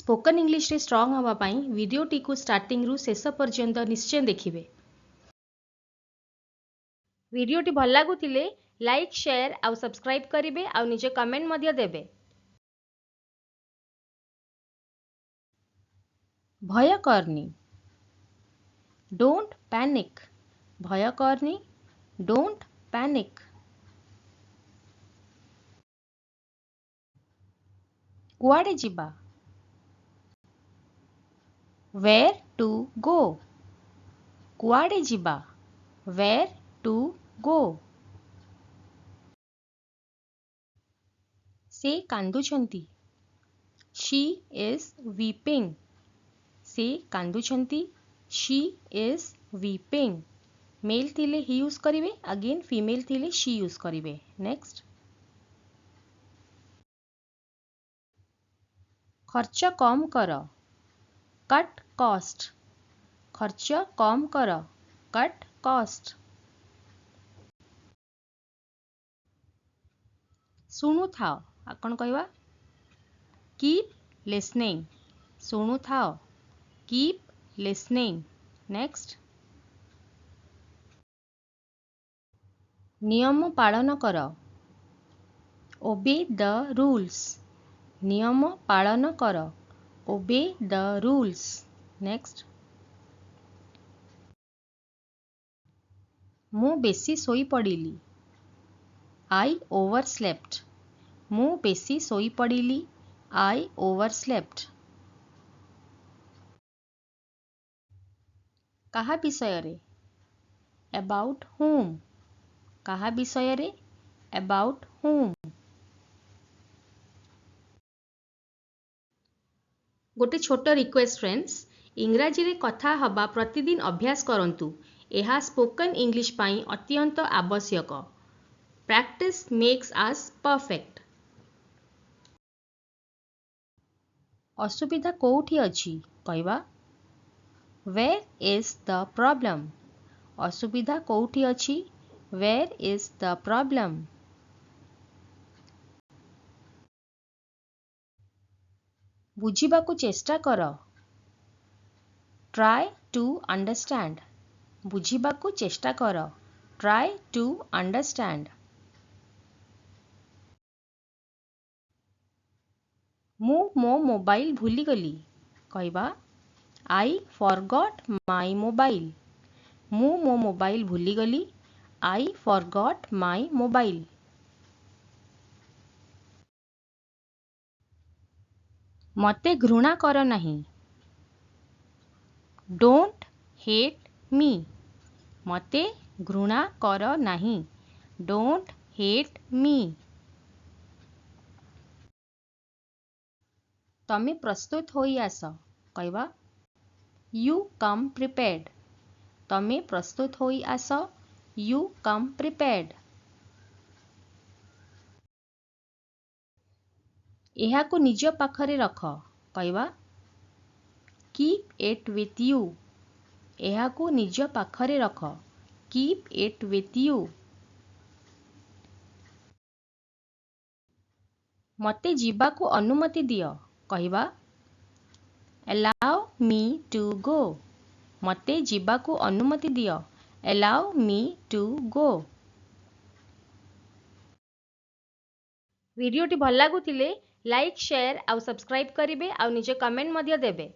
Spoken English रे strong हवा पाई वीडियोटी को स्टार्टिंग रु शेष पर्यंत निश्चय देखिए। वीडियोटी भल लागुतिले लाइक शेयर आउ सब्सक्राइब करिवे आउ निजे कमेंट मध्य देबे। भय करनी, डोंट पैनिक। भय करनी, डोंट पैनिक। कुआडे जिबा, वेयर टू गो। कुआडे जिबा, वेयर टू गो। से कांदुछंती, शी इज वीपिंग। से कांदुछंती, शी इज वीपिंग। मेल थिले ही यूज करिवे, अगेन फीमेल थिले शी यूज करिवे। नेक्स्ट, खर्च कम कर, कट कॉस्ट। खर्च कम कर, कट कॉस्ट। शुणु थाओ, आपण कहवा कीप लिसनिंग। शुणु थाओ, कीप लिसनिंग। नेक्स्ट, नियम पालन कर, ओबे द रूल्स। नियम पालन कर, ओबे द रूल्स। नेक्स्ट, मु बेसी सोई पड़िली, आई ओवरस्लेप्ट। मु बेसी सोई पड़िली, आई ओवरस्लेप्ट। कहा विषय रे, अबाउट हुम। कहा विषय रे, अबाउट हुम। गोटे छोट रिक्वेस्ट फ्रेंड्स, इंग्राजी रे कथा हबा प्रतिदिन अभ्यास करंतु। एहा स्पोकन इंग्लिश पाई अत्यंत आवश्यक। Practice makes us perfect. असुविधा कोठी अछि कहवा, वेयर इज द प्रॉब्लम। असुविधा कोठी अछि, वेयर इज द प्रॉब्लम। बुझिबाकु चेष्टा कर, ट्राई टू अंडरस्टैंड। बुझिबाकु चेष्टा कर, ट्राई टू अंडरस्टैंड। मु मो मोबाइल भूली गली कहवा, आई फॉरगॉट माई मोबाइल। मु मो मोबाइल भूली गली, आई फॉरगॉट माई मोबाइल। मते घृणा कर नहीं, डोंट हेट मी। मते घृणा कर नहीं, डोंट हेट मी। तमे प्रस्तुत होई आस कहवा, यू कम प्रिपेयर्ड। तमे प्रस्तुत होई आस, यू कम प्रिपेयर्ड। एहाकु निज पाखरे रख कहवा, कीप इट विथ यू। एहाकु निज पाखरे रख, कीप इट विथ यू। मते जीवाकु अनुमति दियो कहवा, अलाउ मी टू गो। मते जीवाकु अनुमति दियो, अलाउ मी टू गो। वीडियोटी भल लागुतिले लाइक शेयर आउ सब्सक्राइब करिवे आउ निजे कमेंट मध्य देबे।